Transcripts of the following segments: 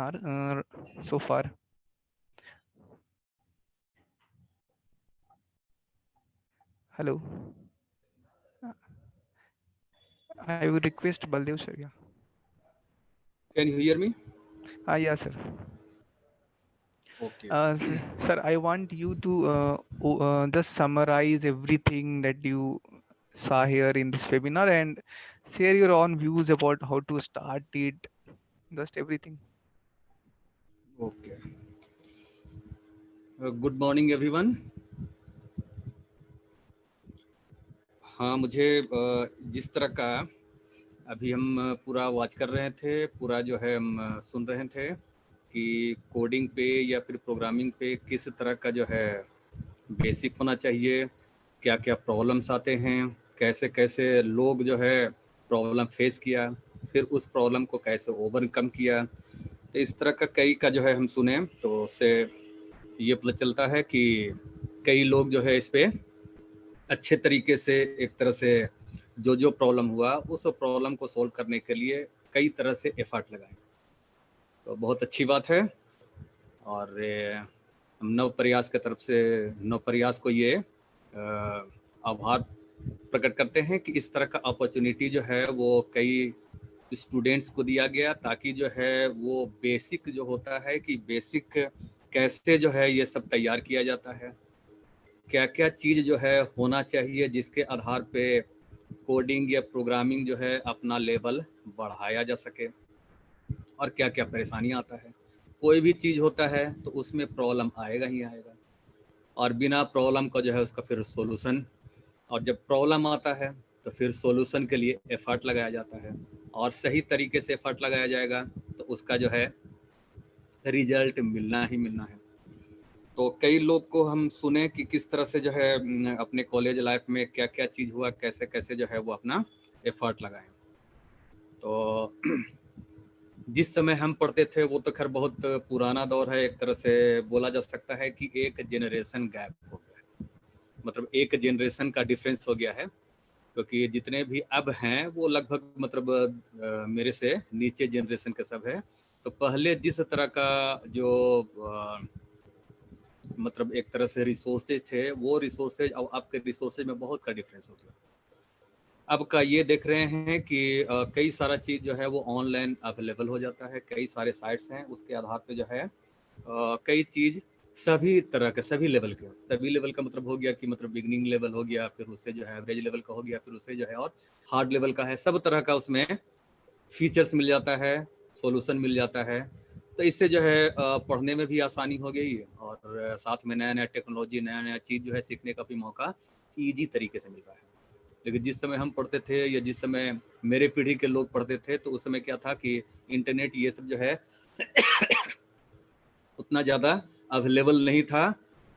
So far. Hello. I would request Baldev sir. Yeah. Can you hear me? Yeah, sir. Okay. Sir, I want you to just summarize everything that you saw here in this webinar and share your own views about how to start it. Just everything. Okay. Good morning everyone. हाँ, मुझे जिस तरह का अभी हम पूरा watch कर रहे थे, पूरा जो है हम सुन रहे थे कि कोडिंग पे या फिर प्रोग्रामिंग पे किस तरह का जो है बेसिक होना चाहिए, क्या क्या प्रॉब्लम्स आते हैं, कैसे कैसे लोग जो है प्रॉब्लम फेस किया, फिर उस प्रॉब्लम को कैसे ओवरकम किया। तो इस तरह का कई का जो है हम सुने, तो उससे ये पता चलता है कि कई लोग जो है इस पे अच्छे तरीके से एक तरह से जो प्रॉब्लम हुआ उस प्रॉब्लम को सॉल्व करने के लिए कई तरह से एफर्ट लगाए। तो बहुत अच्छी बात है। और हम नव प्रयास की तरफ से नव प्रयास को ये आभार प्रकट करते हैं कि इस तरह का अपॉर्चुनिटी जो है वो कई स्टूडेंट्स को दिया गया, ताकि जो है वो बेसिक जो होता है कि बेसिक कैसे जो है ये सब तैयार किया जाता है, क्या क्या चीज़ जो है होना चाहिए जिसके आधार पे कोडिंग या प्रोग्रामिंग जो है अपना लेवल बढ़ाया जा सके, और क्या क्या परेशानी आता है। कोई भी चीज़ होता है तो उसमें प्रॉब्लम आएगा ही आएगा, और बिना प्रॉब्लम का जो है उसका फिर सॉल्यूशन, और जब प्रॉब्लम आता है तो फिर सॉल्यूशन के लिए एफर्ट लगाया जाता है, और सही तरीके से एफर्ट लगाया जाएगा तो उसका जो है रिजल्ट मिलना ही मिलना है। तो कई लोग को हम सुने कि किस तरह से जो है अपने कॉलेज लाइफ में क्या क्या चीज़ हुआ, कैसे कैसे जो है वो अपना एफर्ट लगाएं। तो जिस समय हम पढ़ते थे वो तो खैर बहुत पुराना दौर है, एक तरह से बोला जा सकता है कि एक जनरेशन गैप हो गया है, मतलब एक जनरेशन का डिफरेंस हो गया है, क्योंकि जितने भी अब हैं वो लगभग मतलब मेरे से नीचे जनरेशन के सब है। तो पहले जिस तरह का जो मतलब एक तरह से रिसोर्सेज थे, वो रिसोर्सेज और आपके रिसोर्सेज में बहुत का डिफरेंस हो गया। अब का ये देख रहे हैं कि कई सारा चीज़ जो है वो ऑनलाइन अवेलेबल हो जाता है, कई सारे साइट्स हैं, उसके आधार पे जो है कई चीज़ सभी तरह के सभी लेवल के, सभी लेवल का मतलब हो गया कि मतलब बिगनिंग लेवल हो गया, फिर उससे जो है एवरेज लेवल का हो गया, फिर उससे जो है और हार्ड लेवल का है, सब तरह का उसमें फीचर्स मिल जाता है, सॉल्यूशन मिल जाता है। तो इससे जो है पढ़ने में भी आसानी हो गई, और साथ में नया नया टेक्नोलॉजी, नया नया चीज़ जो है सीखने का भी मौका ईजी तरीके से मिल रहा है। लेकिन जिस समय हम पढ़ते थे या जिस समय मेरे पीढ़ी के लोग पढ़ते थे तो उस समय क्या था कि इंटरनेट ये सब जो है उतना ज़्यादा अवेलेबल नहीं था।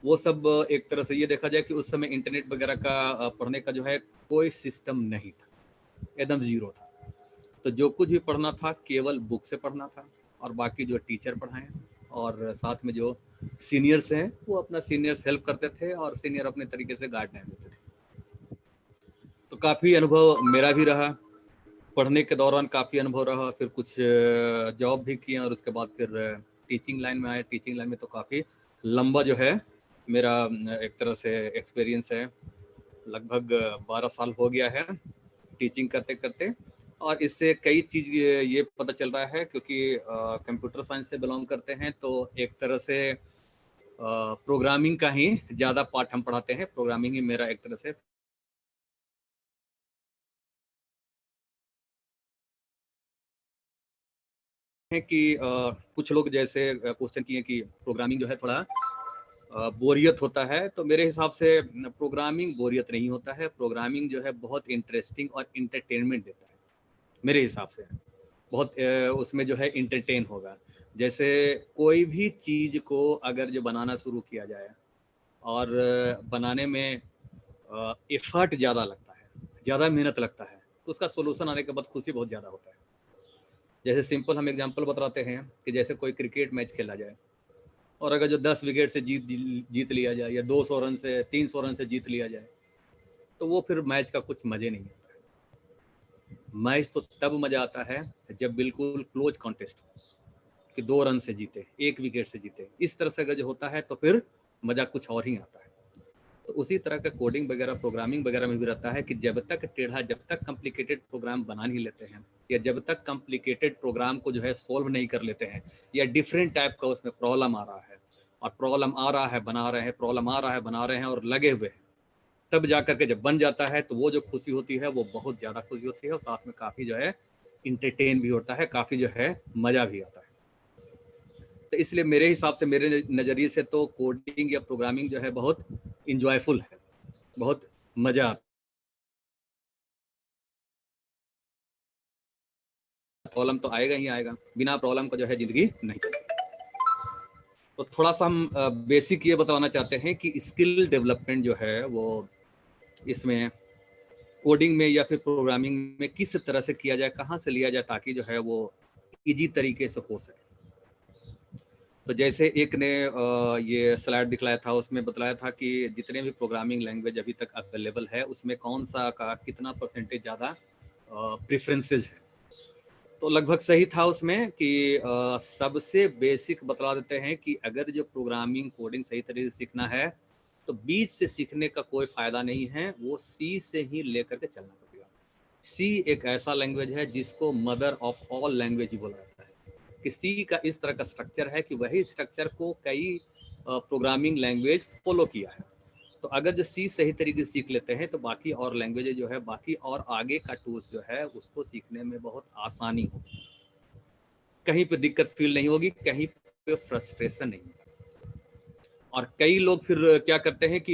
वो सब एक तरह से ये देखा जाए कि उस समय इंटरनेट वगैरह का पढ़ने का जो है कोई सिस्टम नहीं था, एकदम ज़ीरो था। तो जो कुछ भी पढ़ना था केवल बुक से पढ़ना था, और बाकी जो टीचर पढ़ाएं और साथ में जो सीनियर्स हैं वो अपना सीनियर्स हेल्प करते थे, और सीनियर अपने तरीके से गाइडलाइन देते थे। तो काफ़ी अनुभव मेरा भी रहा, पढ़ने के दौरान काफ़ी अनुभव रहा, फिर कुछ जॉब भी किए, और उसके बाद फिर टीचिंग लाइन में आए। टीचिंग लाइन में तो काफ़ी लंबा जो है मेरा एक तरह से एक्सपीरियंस है, लगभग 12 साल हो गया है टीचिंग करते करते। और इससे कई चीज़ ये पता चल रहा है, क्योंकि कंप्यूटर साइंस से बिलोंग करते हैं तो एक तरह से प्रोग्रामिंग का ही ज़्यादा पार्ट हम पढ़ाते हैं, प्रोग्रामिंग ही मेरा एक तरह से है कि कुछ लोग जैसे क्वेश्चन किए कि प्रोग्रामिंग जो है थोड़ा बोरियत होता है, तो मेरे हिसाब से प्रोग्रामिंग बोरियत नहीं होता है। प्रोग्रामिंग जो है बहुत इंटरेस्टिंग और इंटरटेनमेंट देता है मेरे हिसाब से, बहुत उसमें जो है इंटरटेन होगा। जैसे कोई भी चीज़ को अगर जो बनाना शुरू किया जाए और बनाने में एफर्ट ज़्यादा लगता है, ज़्यादा मेहनत लगता है, तो उसका सोल्यूशन आने के बाद खुशी बहुत ज़्यादा होता है। जैसे सिंपल हम एग्जांपल बताते हैं कि जैसे कोई क्रिकेट मैच खेला जाए, और अगर जो 10 विकेट से जीत लिया जाए, या 200 रन से 300 रन से जीत लिया जाए, तो वो फिर मैच का कुछ मज़े नहीं आता है। मैच तो तब मज़ा आता है जब बिल्कुल क्लोज कॉन्टेस्ट हो, कि 2 रन से जीते, 1 विकेट से जीते। इस तरह से अगर जो होता है तो फिर मज़ा कुछ और ही आता है। तो उसी तरह का कोडिंग वगैरह, प्रोग्रामिंग वगैरह में भी रहता है कि जब तक टेढ़ा, जब तक कॉम्प्लिकेटेड प्रोग्राम बना नहीं लेते हैं, या जब तक कॉम्प्लिकेटेड प्रोग्राम को जो है सोल्व नहीं कर लेते हैं, या डिफरेंट टाइप का उसमें प्रॉब्लम आ रहा है, और प्रॉब्लम आ रहा है बना रहे हैं, प्रॉब्लम आ रहा है बना रहे हैं और लगे हुए हैं, तब जा करके जब बन जाता है तो वो जो खुशी होती है वो बहुत ज़्यादा खुशी होती है, और साथ में काफ़ी जो है इंटरटेन भी होता है, काफ़ी जो है मज़ा भी आता है। तो इसलिए मेरे हिसाब से, मेरे नज़रिए से तो कोडिंग या प्रोग्रामिंग जो है बहुत इंजॉयफुल है, बहुत मज़ा आता है। प्रॉब्लम तो आएगा ही आएगा, बिना प्रॉब्लम का जो है ज़िंदगी नहीं चलेगी। तो थोड़ा सा हम बेसिक ये बताना चाहते हैं कि स्किल डेवलपमेंट जो है वो इसमें कोडिंग में या फिर प्रोग्रामिंग में किस तरह से किया जाए, कहाँ से लिया जाए, ताकि जो है वो इजी तरीके से हो सके। तो जैसे एक ने ये स्लाइड दिखलाया था, उसमें बतलाया था कि जितने भी प्रोग्रामिंग लैंग्वेज अभी तक अवेलेबल है उसमें कौन सा का कितना परसेंटेज ज़्यादा प्रेफरेंसेज है। तो लगभग सही था उसमें कि सबसे बेसिक बतला देते हैं कि अगर जो प्रोग्रामिंग कोडिंग सही तरीके से सीखना है तो बीच से सीखने का कोई फ़ायदा नहीं है, वो सी से ही लेकर के चलना पड़ेगा। सी एक ऐसा लैंग्वेज है जिसको मदर ऑफ ऑल लैंग्वेज ही बोला जाता है, कि सी का इस तरह का स्ट्रक्चर है कि वही स्ट्रक्चर को कई प्रोग्रामिंग लैंग्वेज फॉलो किया है। तो अगर जो सी सही तरीके से सीख लेते हैं तो बाकी और लैंग्वेज जो है, बाकी और आगे का टूल्स जो है उसको सीखने में बहुत आसानी होगी, कहीं पे दिक्कत फील नहीं होगी, कहीं पे फ्रस्ट्रेशन नहीं होगा। और कई लोग फिर क्या करते हैं कि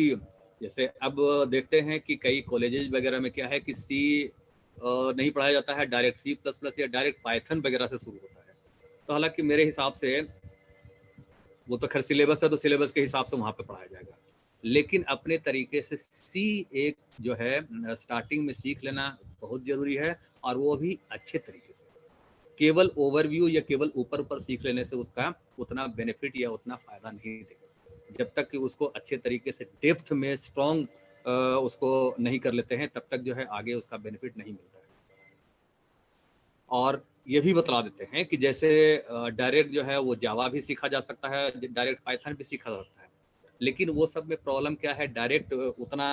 जैसे अब देखते हैं कि कई कॉलेजेज वगैरह में क्या है कि सी नहीं पढ़ाया जाता है, डायरेक्ट सी प्लस प्लस या डायरेक्ट पाइथन वगैरह से शुरू होता है। तो हालांकि मेरे हिसाब से वो तो खैर सिलेबस था, तो सिलेबस के हिसाब से वहाँ पे पढ़ाया जाएगा, लेकिन अपने तरीके से सी एक जो है स्टार्टिंग में सीख लेना बहुत ज़रूरी है, और वो भी अच्छे तरीके से। केवल ओवरव्यू या केवल ऊपर ऊपर सीख लेने से उसका उतना बेनिफिट या उतना फ़ायदा नहीं देगा। जब तक कि उसको अच्छे तरीके से डेप्थ में स्ट्रॉन्ग उसको नहीं कर लेते हैं, तब तक जो है आगे उसका बेनिफिट नहीं मिलता है। और ये भी बतला देते हैं कि जैसे डायरेक्ट जो है वो जावा भी सीखा जा सकता है, डायरेक्ट पाइथन भी सीखा जा सकता है, लेकिन वो सब में प्रॉब्लम क्या है, डायरेक्ट उतना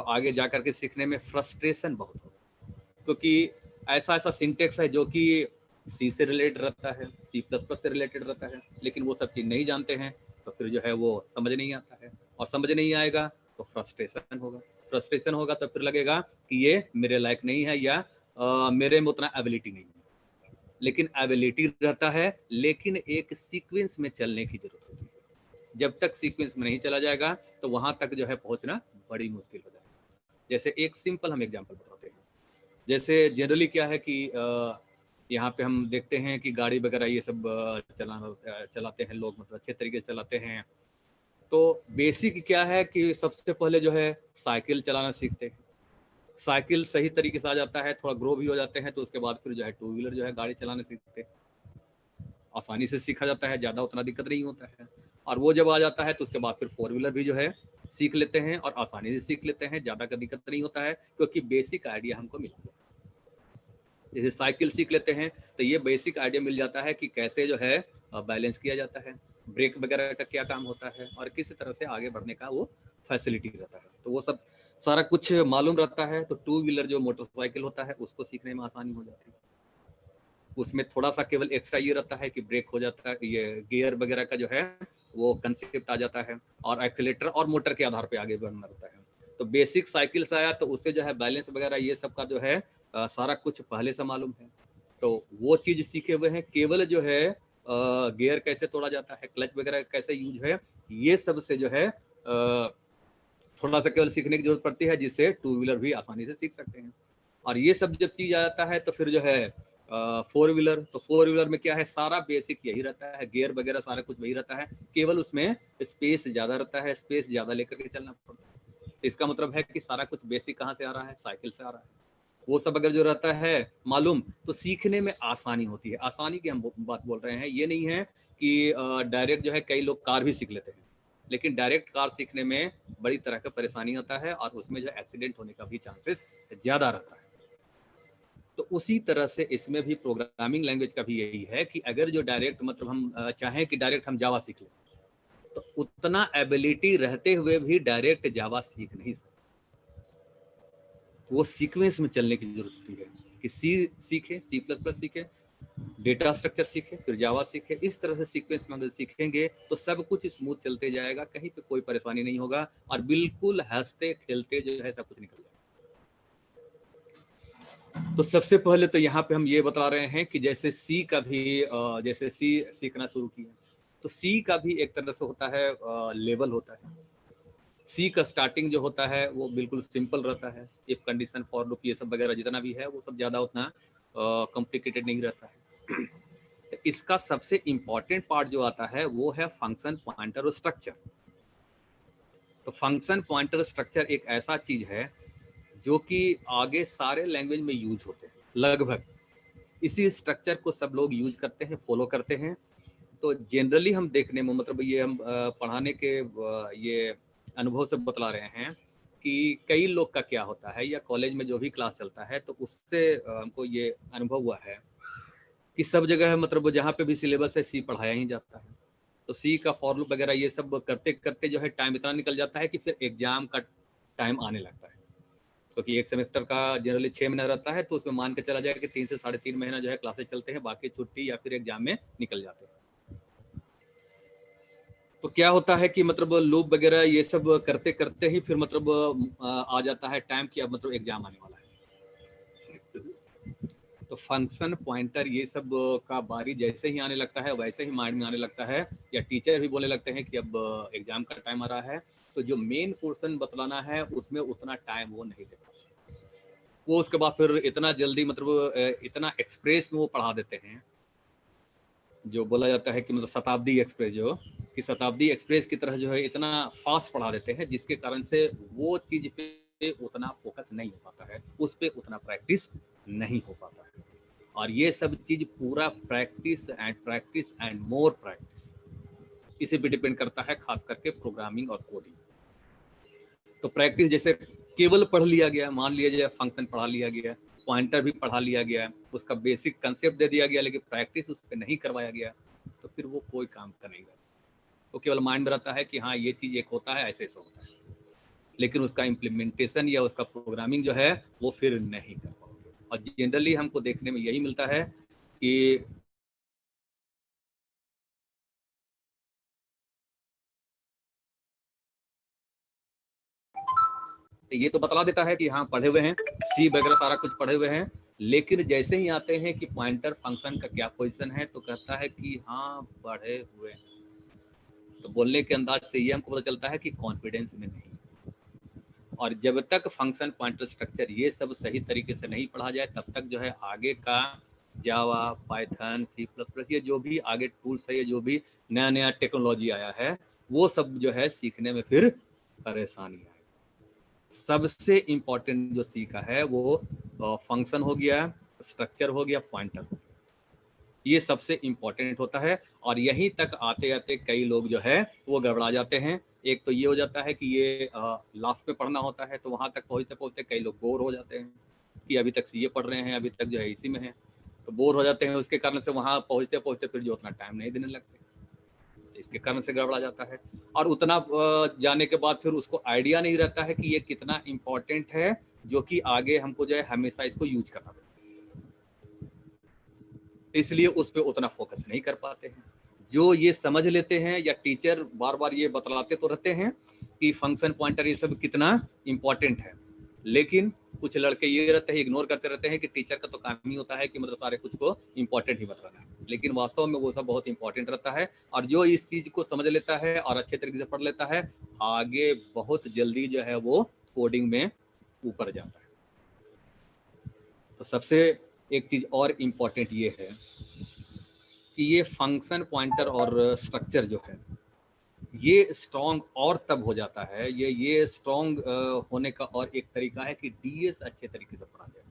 आगे जा करके सीखने में फ्रस्ट्रेशन बहुत होता है, क्योंकि ऐसा ऐसा सिंटेक्स है जो कि सी से रिलेटेड रहता है, सी प्लस प्लस से रिलेटेड रहता है, लेकिन वो सब चीज़ नहीं जानते हैं, तो फिर जो है वो समझ नहीं आता है, और समझ नहीं आएगा तो फ्रस्ट्रेशन होगा। फ्रस्ट्रेशन होगा तो फिर लगेगा कि ये मेरे लायक नहीं है, या मेरे में उतना एबिलिटी नहीं है। लेकिन एबिलिटी रहता है, लेकिन एक सीक्वेंस में चलने की जरूरत होती है। जब तक सीक्वेंस में नहीं चला जाएगा तो वहां तक जो है पहुंचना बड़ी मुश्किल हो जाएगी। जैसे एक सिंपल हम एग्जांपल बताते हैं, जैसे जनरली क्या है कि यहाँ पे हम देखते हैं कि गाड़ी वगैरह ये सब चलाते हैं लोग, मतलब अच्छे तरीके से चलाते हैं। तो बेसिक क्या है कि सबसे पहले जो है साइकिल चलाना सीखते हैं, साइकिल सही तरीके से आ जाता है, थोड़ा ग्रो भी हो जाते हैं, तो उसके बाद फिर जो है टू व्हीलर जो है गाड़ी चलाने सीखते हैं। आसानी से सीखा जाता है, ज़्यादा उतना दिक्कत नहीं होता है। और वो जब आ जाता है तो उसके बाद फिर फोर व्हीलर भी जो है सीख लेते हैं, और आसानी से सीख लेते हैं, ज़्यादा का दिक्कत नहीं होता है, क्योंकि बेसिक आइडिया हमको मिल गया। जैसे साइकिल सीख लेते हैं तो ये बेसिक आइडिया मिल जाता है कि कैसे जो है बैलेंस किया जाता है, ब्रेक वगैरह का क्या काम होता है, और किस तरह से आगे बढ़ने का वो फैसिलिटी रहता है। तो वो सब सारा कुछ मालूम रहता है, तो टू व्हीलर जो मोटरसाइकिल होता है उसको सीखने में आसानी हो जाती है। उसमें थोड़ा सा केवल एक्स्ट्रा ये रहता है कि ब्रेक हो जाता है, ये गियर वगैरह का जो है वो कंसेप्ट आ जाता है, और एक्सीलेटर और मोटर के आधार पे आगे बढ़ना रहता है। तो बेसिक साइकिल से आया तो उससे जो है बैलेंस वगैरह ये सब का जो है सारा कुछ पहले से मालूम है, तो वो चीज़ सीखे हुए हैं। केवल जो है गियर कैसे तोड़ा जाता है, क्लच वगैरह कैसे यूज है, ये सब से जो है थोड़ा सा केवल सीखने की जरूरत पड़ती है, जिससे टू व्हीलर भी आसानी से सीख सकते हैं। और ये सब जब चीज आ जाता है तो फिर जो है फोर व्हीलर, तो फोर व्हीलर में क्या है, सारा बेसिक यही रहता है, गियर वगैरह सारा कुछ वही रहता है, केवल उसमें स्पेस ज्यादा रहता है, स्पेस ज्यादा लेकर के चलना पड़ता है। तो इसका मतलब है कि सारा कुछ बेसिक कहाँ से आ रहा है, साइकिल से आ रहा है। वो सब अगर जो रहता है मालूम, तो सीखने में आसानी होती है। आसानी की हम बात बोल रहे हैं, ये नहीं है कि डायरेक्ट जो है कई लोग कार भी सीख लेते हैं, लेकिन डायरेक्ट कार सीखने में बड़ी तरह का परेशानी होता है, और उसमें जो एक्सीडेंट होने का भी चांसेस ज़्यादा रहता है। तो उसी तरह से इसमें भी प्रोग्रामिंग लैंग्वेज का भी यही है कि अगर जो डायरेक्ट मतलब हम चाहें कि डायरेक्ट हम जावा सीख लें, तो उतना एबिलिटी रहते हुए भी डायरेक्ट जावा सीख नहीं सकते। वो सीक्वेंस में चलने की जरूरत होती है कि सी सीखे, C++ सीखे, डेटा स्ट्रक्चर सीखे, फिर जावा सीखे। इस तरह से सीक्वेंस में अगर सीखेंगे तो सब कुछ स्मूथ चलते जाएगा, कहीं पे कोई परेशानी नहीं होगा और बिल्कुल हंसते खेलते जो है सब कुछ निकल जाएगा। तो सबसे पहले तो यहाँ पे हम ये बता रहे हैं कि जैसे सी का भी जैसे सी सीखना शुरू किया, तो सी का भी एक तरह से होता है लेवल होता है। सी का स्टार्टिंग जो होता है वो बिल्कुल सिंपल रहता है, इफ कंडीशन, फॉर लूप, ये सब वगैरह जितना भी है वो सब ज़्यादा उतना कॉम्प्लिकेटेड नहीं रहता है। तो इसका सबसे इम्पॉर्टेंट पार्ट जो आता है वो है फंक्शन पॉइंटर और स्ट्रक्चर। तो फंक्शन पॉइंटर स्ट्रक्चर एक ऐसा चीज है जो कि आगे सारे लैंग्वेज में यूज होते हैं, लगभग इसी स्ट्रक्चर को सब लोग यूज करते हैं, फॉलो करते हैं। तो जनरली हम देखने में, मतलब ये हम पढ़ाने के ये अनुभव से बतला रहे हैं कि कई लोग का क्या होता है, या कॉलेज में जो भी क्लास चलता है तो उससे हमको ये अनुभव हुआ है कि सब जगह मतलब जहाँ पे भी सिलेबस है सी पढ़ाया ही जाता है। तो सी का फॉर लूप वगैरह ये सब करते करते जो है टाइम इतना निकल जाता है कि फिर एग्जाम का टाइम आने लगता है, क्योंकि एक सेमेस्टर का जनरली 6 महीना रहता है, तो उसमें मान के चला जाए कि 3 से 3.5 महीना जो है क्लासेस चलते हैं, बाकी छुट्टी या फिर एग्जाम में निकल जाते हैं। तो क्या होता है कि मतलब लूप वगैरह ये सब करते करते ही फिर मतलब आ जाता है टाइम कि अब मतलब एग्जाम आने वाला है। तो फंक्शन पॉइंटर ये सब का बारी जैसे ही आने लगता है वैसे ही माइंड में आने लगता है, या टीचर भी बोलने लगते हैं कि अब एग्जाम का टाइम आ रहा है, तो जो मेन पोर्शन बतलाना है उसमें उतना टाइम वो नहीं देता। वो उसके बाद फिर इतना जल्दी मतलब इतना एक्सप्रेस में वो पढ़ा देते हैं, जो बोला जाता है कि मतलब शताब्दी एक्सप्रेस, जो कि शताब्दी एक्सप्रेस की तरह जो है इतना फास्ट पढ़ा देते हैं, जिसके कारण से वो चीज पे उतना फोकस नहीं हो पाता है, उस पर उतना प्रैक्टिस नहीं हो पाता है। और ये सब चीज पूरा प्रैक्टिस एंड मोर प्रैक्टिस इसी पे डिपेंड करता है, खास करके प्रोग्रामिंग और कोडिंग। तो प्रैक्टिस जैसे केवल पढ़ लिया गया, मान लिया जाए फंक्शन पढ़ा लिया गया, पॉइंटर भी पढ़ा लिया गया, उसका बेसिक कंसेप्ट दे दिया गया, लेकिन प्रैक्टिस उस पर नहीं करवाया गया, तो फिर वो कोई काम का नहीं रहता। वो केवल माइंड में रहता है कि हाँ ये चीज एक होता है, ऐसे ऐसे होता है, लेकिन उसका इम्प्लीमेंटेशन या उसका प्रोग्रामिंग जो है वो फिर नहीं कर पाओगे। और जनरली हमको देखने में यही मिलता है कि ये तो बतला देता है कि हाँ पढ़े हुए हैं, सी वगैरह सारा कुछ पढ़े हुए हैं, लेकिन जैसे ही आते हैं कि पॉइंटर फंक्शन का क्या पोजीशन है, तो कहता है कि हाँ पढ़े हुए हैं। तो बोलने के अंदाज से ये हमको पता चलता है कि कॉन्फिडेंस में नहीं। और जब तक फंक्शन पॉइंटर स्ट्रक्चर ये सब सही तरीके से नहीं पढ़ा जाए, तब तक जो है आगे का जावा, पाइथन, C++, ये जो भी आगे टूल्स है, ये जो भी नया नया टेक्नोलॉजी आया है, वो सब जो है सीखने में फिर परेशानी आएगी। सबसे इम्पोर्टेंट जो सीखा है वो फंक्शन हो गया, स्ट्रक्चर हो गया, पॉइंटर हो गया, ये सबसे इम्पोर्टेंट होता है। और यहीं तक आते आते कई लोग जो है वो गड़बड़ा जाते हैं। एक तो ये हो जाता है कि ये लास्ट में पढ़ना होता है, तो वहां तक पहुंचते पहुंचते कई लोग बोर हो जाते हैं कि अभी तक सीए पढ़ रहे हैं, अभी तक जो है इसी में है, तो बोर हो जाते हैं। उसके कारण से वहां पहुंचते पहुंचते फिर जो उतना टाइम नहीं देने लगते, इसके कारण से गड़बड़ा जाता है। और उतना जाने के बाद फिर उसको आइडिया नहीं रहता है कि ये कितना इम्पोर्टेंट है, जो कि आगे हमको जो है हमेशा इसको यूज करना पड़ता है, इसलिए उस पर उतना फोकस नहीं कर पाते हैं। जो ये समझ लेते हैं, या टीचर बार बार ये बतलाते तो रहते हैं कि फंक्शन पॉइंटर ये सब कितना इम्पोर्टेंट है, लेकिन कुछ लड़के ये रहते हैं, इग्नोर करते रहते हैं कि टीचर का तो काम ही होता है कि मतलब सारे कुछ को इम्पोर्टेंट ही बताना है, लेकिन वास्तव में वो सब बहुत इंपॉर्टेंट रहता है। और जो इस चीज को समझ लेता है और अच्छे तरीके से पढ़ लेता है, आगे बहुत जल्दी जो है वो कोडिंग में ऊपर जाता है। तो सबसे एक चीज और इम्पोर्टेंट ये है कि ये फंक्शन पॉइंटर और स्ट्रक्चर जो है ये स्ट्रॉन्ग और तब हो जाता है, ये स्ट्रॉन्ग होने का और एक तरीका है कि डीएस अच्छे तरीके से पढ़ा जाए,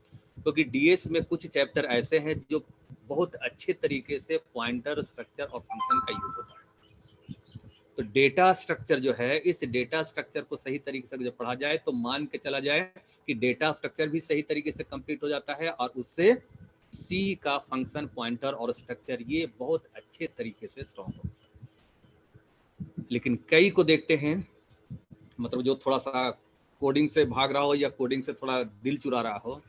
क्योंकि डीएस में कुछ चैप्टर ऐसे हैं जो बहुत अच्छे तरीके से पॉइंटर, स्ट्रक्चर और फंक्शन का यूज होता है। तो डेटा स्ट्रक्चर जो है, इस डेटा स्ट्रक्चर को सही तरीके से जब पढ़ा जाए तो मान के चला जाए कि डेटा स्ट्रक्चर भी सही तरीके से कंप्लीट हो जाता है और उससे सी का फंक्शन, पॉइंटर और स्ट्रक्चर ये बहुत अच्छे तरीके से स्ट्रॉन्ग हो। लेकिन कई को देखते हैं, मतलब जो थोड़ा सा कोडिंग से भाग रहा हो या कोडिंग से थोड़ा दिल चुरा रहा हो,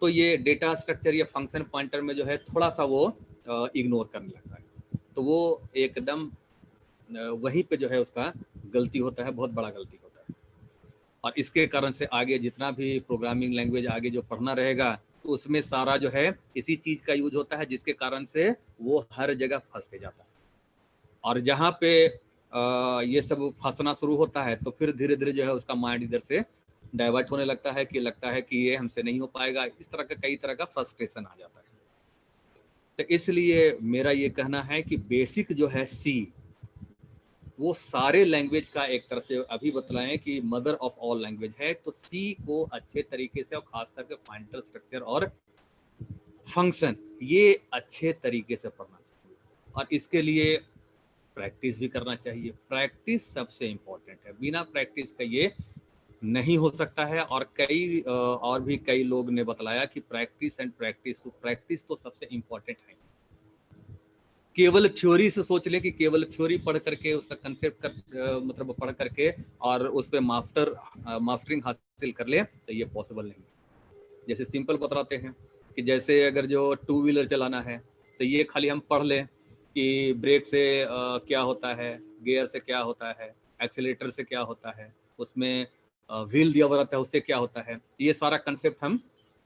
तो ये डेटा स्ट्रक्चर या फंक्शन पॉइंटर में जो है थोड़ा सा वो इग्नोर करने लगता है। तो वो एकदम वहीं पे जो है उसका गलती होता है, बहुत बड़ा गलती होता है। और इसके कारण से आगे जितना भी प्रोग्रामिंग लैंग्वेज आगे जो पढ़ना रहेगा, तो उसमें सारा जो है इसी चीज का यूज होता है, जिसके कारण से वो हर जगह फंस के जाता है। और जहाँ पे ये सब फंसना शुरू होता है, तो फिर धीरे धीरे जो है उसका माइंड इधर से डाइवर्ट होने लगता है कि लगता है कि ये हमसे नहीं हो पाएगा। इस तरह का कई तरह का फ्रस्ट्रेशन आ जाता है। तो इसलिए मेरा ये कहना है कि बेसिक जो है सी, वो सारे लैंग्वेज का एक तरह से अभी बतलाएं कि मदर ऑफ ऑल लैंग्वेज है। तो सी को अच्छे तरीके से और खास करके पॉइंटर, स्ट्रक्चर और फंक्शन ये अच्छे तरीके से पढ़ना चाहिए। और इसके लिए प्रैक्टिस भी करना चाहिए। प्रैक्टिस सबसे इम्पोर्टेंट है, बिना प्रैक्टिस का ये नहीं हो सकता है। और और भी कई लोग ने बतलाया कि प्रैक्टिस एंड प्रैक्टिस, तो प्रैक्टिस तो सबसे इम्पोर्टेंट है। केवल थ्योरी से सोच ले कि केवल थ्योरी पढ़ करके उसका कंसेप्ट मतलब पढ़ करके और उस पर मास्टरिंग हासिल कर ले, तो ये पॉसिबल नहीं है। जैसे सिंपल बतलाते हैं कि जैसे अगर जो टू व्हीलर चलाना है, तो ये खाली हम पढ़ लें कि ब्रेक से क्या होता है, गियर से क्या होता है, एक्सीलेटर से क्या होता है, उसमें व्हील दिया हुआ रहता है उससे क्या होता है, ये सारा कंसेप्ट हम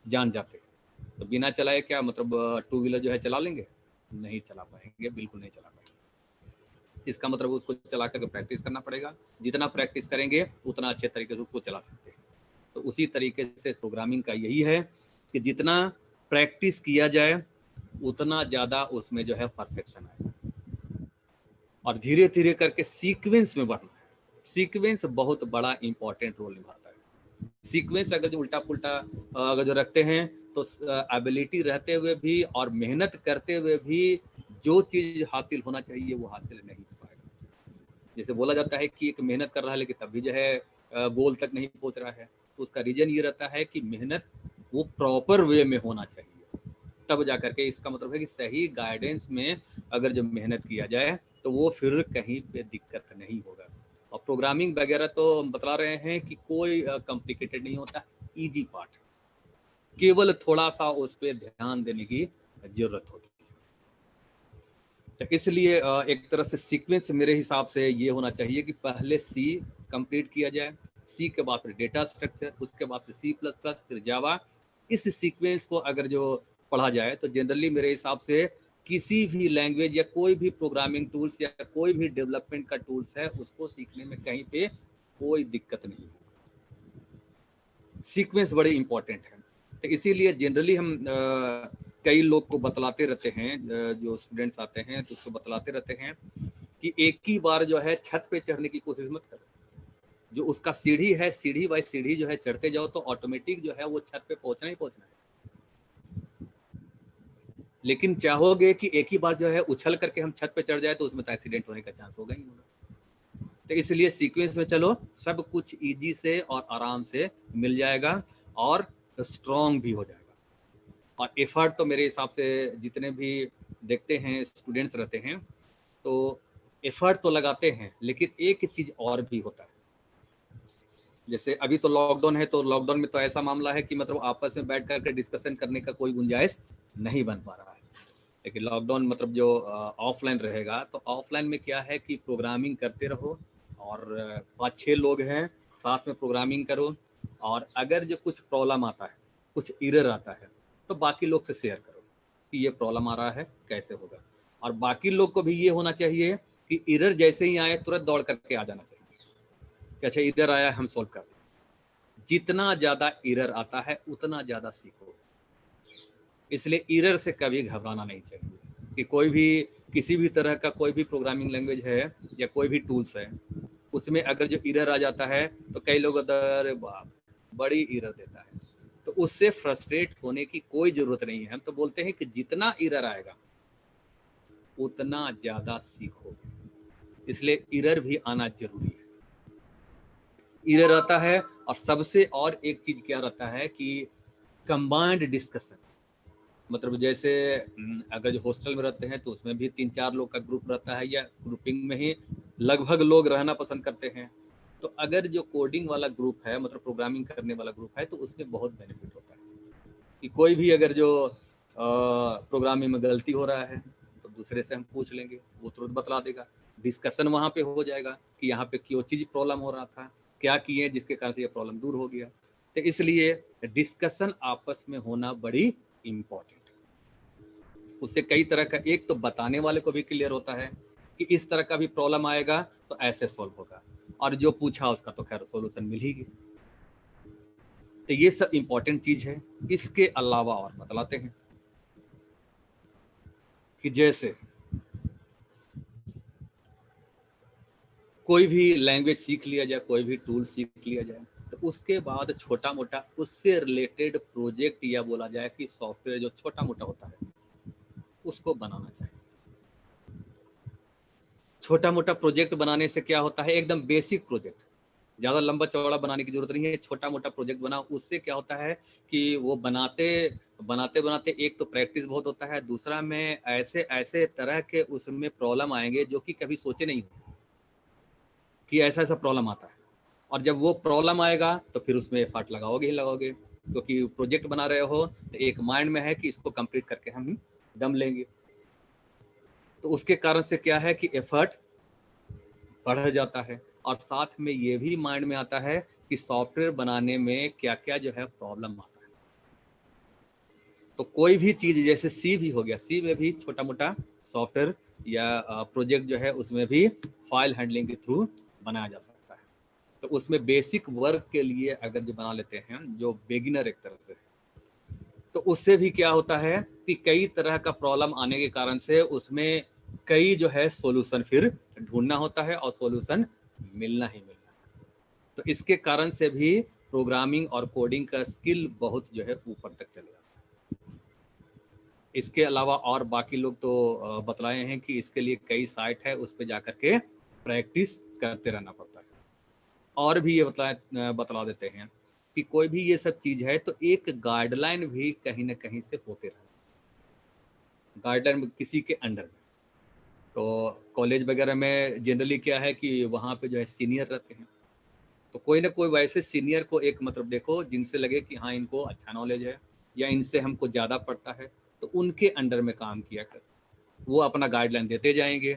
जान जाते हैं। तो बिना चलाए क्या मतलब टू व्हीलर जो है चला लेंगे? नहीं चला पाएंगे, बिल्कुल नहीं चला पाएंगे। इसका मतलब उसको चला करके प्रैक्टिस करना पड़ेगा। जितना प्रैक्टिस करेंगे उतना अच्छे तरीके से उसको चला सकते हैं। तो उसी तरीके से प्रोग्रामिंग का यही है कि जितना प्रैक्टिस किया जाए उतना ज़्यादा उसमें जो है परफेक्शन आएगा। और धीरे धीरे करके सीक्वेंस में बढ़ना है। सीक्वेंस बहुत बड़ा इंपॉर्टेंट रोल निभाता है। सीक्वेंस अगर जो उल्टा पुल्टा अगर जो रखते हैं, तो एबिलिटी रहते हुए भी और मेहनत करते हुए भी जो चीज़ हासिल होना चाहिए वो हासिल नहीं हो पाएगा। जैसे बोला जाता है कि एक मेहनत कर रहा है लेकिन तब भी जो है गोल तक नहीं पहुंच रहा है, तो उसका रीजन ये रहता है कि मेहनत वो प्रॉपर वे में होना चाहिए। तब जा करके इसका मतलब है कि सही गाइडेंस में अगर जो मेहनत किया जाए तो वो फिर कहीं पे दिक्कत नहीं होगा। और प्रोग्रामिंग वगैरह तो बता रहे हैं कि कोई कॉम्प्लिकेटेड नहीं होता, इजी पार्ट, केवल थोड़ा सा उस पर ध्यान देने की जरूरत होती है। तो इसलिए एक तरह से सीक्वेंस मेरे हिसाब से ये होना चाहिए कि पहले सी कंप्लीट किया जाए, सी के बाद फिर डेटा स्ट्रक्चर, उसके बाद फिर C++, फिर जावा। इस सीक्वेंस को अगर जो पढ़ा जाए तो जनरली मेरे हिसाब से किसी भी लैंग्वेज या कोई भी प्रोग्रामिंग टूल्स या कोई भी डेवलपमेंट का टूल्स है उसको सीखने में कहीं पे कोई दिक्कत नहीं है। सीक्वेंस बड़े इंपॉर्टेंट है। तो इसीलिए जनरली हम कई लोग को बतलाते रहते हैं, जो स्टूडेंट्स आते हैं तो उसको बतलाते रहते हैं कि एक ही बार जो है छत पे चढ़ने की कोशिश मत करो। जो उसका सीढ़ी है, सीढ़ी बाय सीढ़ी जो है चढ़ते जाओ तो ऑटोमेटिक जो है वो छत पे पहुंचना ही पहुंचना है। लेकिन चाहोगे कि एक ही बार जो है उछल करके हम छत पे चढ़ जाए, तो उसमें तो एक्सीडेंट होने का चांस होगा ही होगा। तो इसलिए सीक्वेंस में चलो, सब कुछ इजी से और आराम से मिल जाएगा और स्ट्रॉन्ग भी हो जाएगा। और एफर्ट तो मेरे हिसाब से जितने भी देखते हैं स्टूडेंट्स रहते हैं, तो एफर्ट तो लगाते हैं, लेकिन एक चीज़ और भी होता है। जैसे अभी तो लॉकडाउन है, तो लॉकडाउन में तो ऐसा मामला है कि मतलब आपस में बैठ करके डिस्कशन करने का कोई गुंजाइश नहीं बन पा रहा है। लेकिन लॉकडाउन मतलब जो ऑफलाइन रहेगा, तो ऑफलाइन में क्या है कि प्रोग्रामिंग करते रहो और 5-6 लोग हैं साथ में प्रोग्रामिंग करो। और अगर जो कुछ प्रॉब्लम आता है, कुछ एरर आता है, तो बाकी लोग से शेयर करो कि ये प्रॉब्लम आ रहा है, कैसे होगा। और बाकी लोग को भी ये होना चाहिए कि एरर जैसे ही आए तुरंत दौड़ करके आ जाना चाहिए कि अच्छा एरर आया, हम सोल्व कर दें। जितना ज़्यादा एरर आता है उतना ज़्यादा सीखो। इसलिए एरर से कभी घबराना नहीं चाहिए कि कोई भी किसी भी तरह का कोई भी प्रोग्रामिंग लैंग्वेज है या कोई भी टूल्स है, उसमें अगर जो एरर आ जाता है तो कई लोग अरे बाप बड़ी एरर देता है, तो उससे फ्रस्ट्रेट होने की कोई ज़रूरत नहीं है। हम तो बोलते हैं कि जितना एरर आएगा उतना ज़्यादा सीखो। इसलिए एरर भी आना जरूरी है। एरर आता है, और सबसे और एक चीज क्या रहता है कि कंबाइंड डिस्कशन, मतलब जैसे अगर जो हॉस्टल में रहते हैं तो उसमें भी 3-4 लोग का ग्रुप रहता है, या ग्रुपिंग में ही लगभग लोग रहना पसंद करते हैं। तो अगर जो कोडिंग वाला ग्रुप है, मतलब प्रोग्रामिंग करने वाला ग्रुप है, तो उसमें बहुत बेनिफिट होता है कि कोई भी अगर जो प्रोग्रामिंग में गलती हो रहा है तो दूसरे से हम पूछ लेंगे, वो तुरंत बतला देगा। डिस्कशन वहाँ पे हो जाएगा कि यहाँ पे क्यों चीज़ प्रॉब्लम हो रहा था, क्या किए जिसके कारण से ये प्रॉब्लम दूर हो गया। तो इसलिए डिस्कशन आपस में होना बड़ी इम्पोर्टेंट। उससे कई तरह का, एक तो बताने वाले को भी क्लियर होता है कि इस तरह का भी प्रॉब्लम आएगा तो ऐसे सॉल्व होगा, और जो पूछा उसका तो खैर सॉल्यूशन मिल ही गया। तो ये सब इंपॉर्टेंट चीज है। इसके अलावा और बतलाते हैं कि जैसे कोई भी लैंग्वेज सीख लिया जाए, कोई भी टूल सीख लिया जाए, तो उसके बाद छोटा मोटा उससे रिलेटेड प्रोजेक्ट, या बोला जाए कि सॉफ्टवेयर जो छोटा मोटा होता है उसको बनाना चाहिए। छोटा मोटा प्रोजेक्ट बनाने से क्या होता है, एकदम बेसिक प्रोजेक्ट, ज़्यादा लंबा चौड़ा बनाने की जरूरत नहीं है। छोटा मोटा प्रोजेक्ट बनाओ, उससे क्या होता है कि वो बनाते बनाते बनाते एक तो प्रैक्टिस बहुत होता है, दूसरा में ऐसे ऐसे तरह के उसमें प्रॉब्लम आएंगे जो कि कभी सोचे नहीं कि ऐसा ऐसा प्रॉब्लम आता है। और जब वो प्रॉब्लम आएगा तो फिर उसमें एफर्ट लगाओगे ही लगाओगे, क्योंकि प्रोजेक्ट बना रहे हो तो एक माइंड में है कि इसको कंप्लीट करके हम दम लेंगे। तो उसके कारण से क्या है कि एफर्ट बढ़ जाता है, और साथ में ये भी माइंड में आता है कि सॉफ्टवेयर बनाने में क्या क्या जो है प्रॉब्लम आता है। तो कोई भी चीज, जैसे सी भी हो गया, सी में भी छोटा मोटा सॉफ्टवेयर या प्रोजेक्ट जो है उसमें भी फाइल हैंडलिंग के थ्रू बनाया जा सकता है। तो उसमें बेसिक वर्क के लिए अगर जो बना लेते हैं, जो बिगिनर एक तरह से, तो उससे भी क्या होता है कि कई तरह का प्रॉब्लम आने के कारण से उसमें कई जो है सॉल्यूशन फिर ढूंढना होता है, और सॉल्यूशन मिलना ही मिलना है। तो इसके कारण से भी प्रोग्रामिंग और कोडिंग का स्किल बहुत जो है ऊपर तक चले जाता है। इसके अलावा और बाकी लोग तो बतलाए हैं कि इसके लिए कई साइट है, उस पर जाकर के प्रैक्टिस करते रहना पड़ता है। और भी ये बतला देते हैं कि कोई भी ये सब चीज है तो एक गाइडलाइन भी कहीं ना कहीं से होते रहना, गाइडलाइन किसी के अंडर में। तो कॉलेज वगैरह में जनरली क्या है कि वहाँ पे जो है सीनियर रहते हैं, तो कोई ना कोई वैसे सीनियर को एक मतलब देखो जिनसे लगे कि हाँ इनको अच्छा नॉलेज है, या इनसे हमको ज़्यादा पड़ता है, तो उनके अंडर में काम किया कर। वो अपना गाइडलाइन देते जाएंगे,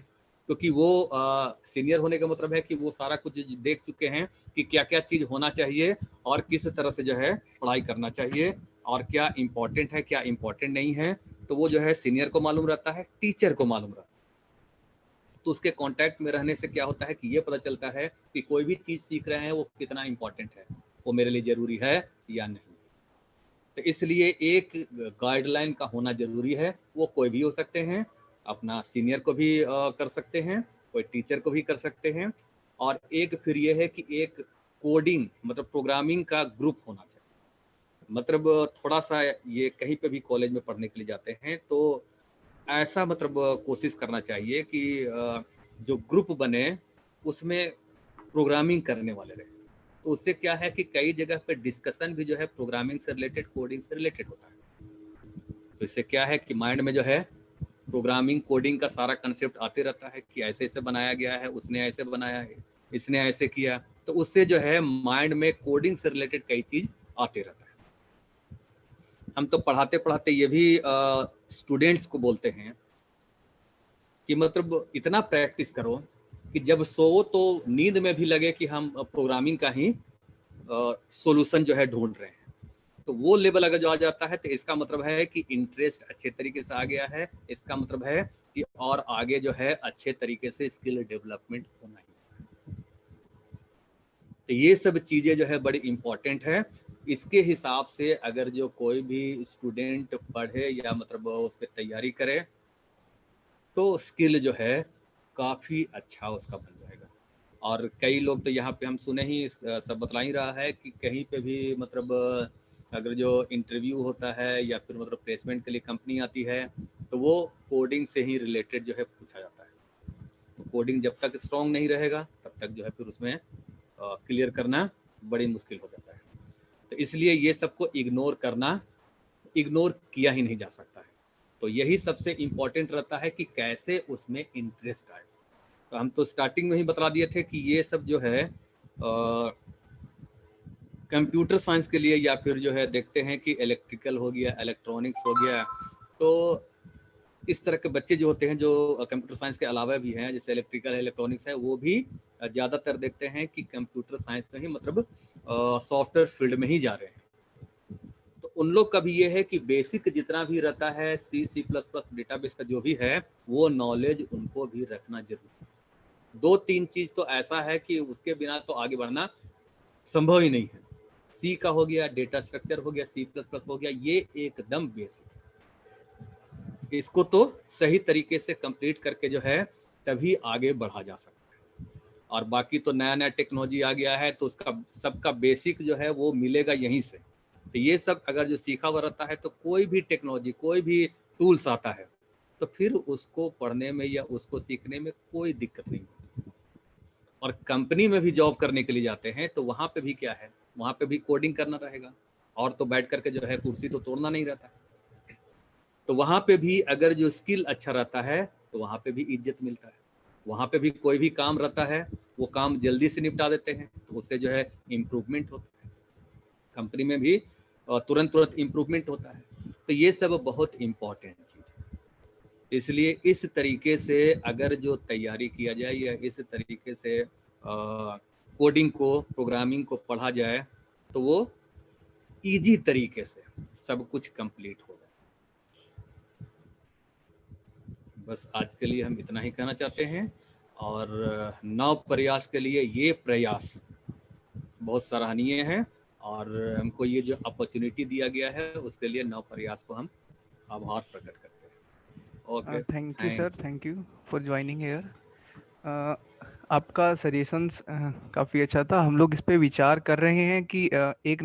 क्योंकि वो सीनियर होने का मतलब है कि वो सारा कुछ देख चुके हैं कि क्या क्या चीज़ होना चाहिए, और किस तरह से जो है पढ़ाई करना चाहिए, और क्या इम्पोर्टेंट है क्या इम्पोर्टेंट नहीं है। तो वो जो है सीनियर को मालूम रहता है, टीचर को मालूम रहता है। तो उसके कांटेक्ट में रहने से क्या होता है कि ये पता चलता है कि कोई भी चीज़ सीख रहे हैं वो कितना इम्पोर्टेंट है, वो मेरे लिए ज़रूरी है या नहीं। तो इसलिए एक गाइडलाइन का होना जरूरी है। वो कोई भी हो सकते हैं, अपना सीनियर को भी कर सकते हैं, कोई टीचर को भी कर सकते हैं। और एक फिर ये है कि एक कोडिंग मतलब प्रोग्रामिंग का ग्रुप होना चाहिए। मतलब थोड़ा सा ये कहीं पे भी कॉलेज में पढ़ने के लिए जाते हैं तो ऐसा मतलब कोशिश करना चाहिए कि जो ग्रुप बने उसमें प्रोग्रामिंग करने वाले रहे। तो उससे क्या है कि कई जगह पे डिस्कशन भी जो है प्रोग्रामिंग से रिलेटेड, कोडिंग से रिलेटेड होता है। तो इससे क्या है कि माइंड में जो है प्रोग्रामिंग कोडिंग का सारा कंसेप्ट आते रहता है कि ऐसे ऐसे बनाया गया है, उसने ऐसे बनाया है, इसने ऐसे किया। तो उससे जो है माइंड में कोडिंग से रिलेटेड कई चीज आते रहता है। हम तो पढ़ाते पढ़ाते ये भी स्टूडेंट्स को बोलते हैं कि मतलब इतना प्रैक्टिस करो कि जब सो तो नींद में भी लगे कि हम प्रोग्रामिंग का ही सॉल्यूशन जो है ढूंढ रहे हैं। तो वो लेवल अगर जो आ जाता है तो इसका मतलब है कि इंटरेस्ट अच्छे तरीके से आ गया है। इसका मतलब है कि और आगे जो है अच्छे तरीके से स्किल डेवलपमेंट होना ही। तो ये सब चीज़ें जो है बड़ी इम्पोर्टेंट है। इसके हिसाब से अगर जो कोई भी स्टूडेंट पढ़े या मतलब उस पर तैयारी करे तो स्किल जो है काफ़ी अच्छा उसका बन जाएगा। और कई लोग तो यहाँ पे हम सुने ही सब बतला ही रहा है कि कहीं पे भी मतलब अगर जो इंटरव्यू होता है या फिर मतलब प्लेसमेंट के लिए कंपनी आती है तो वो कोडिंग से ही रिलेटेड जो है पूछा जाता है। तो कोडिंग जब तक स्ट्रांग नहीं रहेगा तब तक जो है फिर उसमें क्लियर करना बड़ी मुश्किल हो जाता है। तो इसलिए ये सबको इग्नोर किया ही नहीं जा सकता है। तो यही सबसे इम्पोर्टेंट रहता है कि कैसे उसमें इंटरेस्ट आए। तो हम तो स्टार्टिंग में ही बता दिए थे कि ये सब जो है कंप्यूटर साइंस के लिए, या फिर जो है देखते हैं कि इलेक्ट्रिकल हो गया, इलेक्ट्रॉनिक्स हो गया, तो इस तरह के बच्चे जो होते हैं जो कंप्यूटर साइंस के अलावा भी हैं, जैसे इलेक्ट्रिकल है, इलेक्ट्रॉनिक्स है, वो भी ज़्यादातर देखते हैं कि कंप्यूटर साइंस में ही, मतलब सॉफ्टवेयर फील्ड में ही जा रहे हैं। तो उन लोग का भी ये है कि बेसिक जितना भी रहता है C++ डेटाबेस का जो भी है, वो नॉलेज उनको भी रखना जरूरी है। 2-3 चीज़ तो ऐसा है कि उसके बिना तो आगे बढ़ना संभव ही नहीं है। सी का हो गया, डेटा स्ट्रक्चर हो गया, C++ हो गया, ये एकदम बेसिक है। इसको तो सही तरीके से कंप्लीट करके जो है तभी आगे बढ़ा जा सकता है। और बाकी तो नया नया टेक्नोलॉजी आ गया है, तो उसका सबका बेसिक जो है वो मिलेगा यहीं से। तो ये सब अगर जो सीखा हुआ रहता है, तो कोई भी टेक्नोलॉजी, कोई भी टूल्स आता है, तो फिर उसको पढ़ने में या उसको सीखने में कोई दिक्कत नहीं होती। और कंपनी में भी जॉब करने के लिए जाते हैं, तो वहाँ पे भी क्या है, वहाँ पे भी कोडिंग करना रहेगा, और तो बैठ करके जो है कुर्सी तो तोड़ना नहीं रहता है। तो वहाँ पे भी अगर जो स्किल अच्छा रहता है, तो वहाँ पे भी इज्जत मिलता है। वहाँ पे भी कोई भी काम रहता है, वो काम जल्दी से निपटा देते हैं, तो उससे जो है इम्प्रूवमेंट होता है। कंपनी में भी तुरंत तुरंत इम्प्रूवमेंट होता है। तो ये सब बहुत इम्पॉर्टेंट चीज़ है। इसलिए इस तरीके से अगर जो तैयारी किया जाए, या इस तरीके से कोडिंग को, प्रोग्रामिंग को पढ़ा जाए, तो वो इजी तरीके से सब कुछ कंप्लीट हो जाए। बस आज के लिए हम इतना ही कहना चाहते हैं। और नव प्रयास के लिए ये प्रयास बहुत सराहनीय है, और हमको ये जो अपॉर्चुनिटी दिया गया है, उसके लिए नव प्रयास को हम आभार प्रकट करते हैं। Okay, thank you sir, thank you. Thank you for joining here. आपका सजेशंस काफ़ी अच्छा था। हम लोग इस पे विचार कर रहे हैं कि एक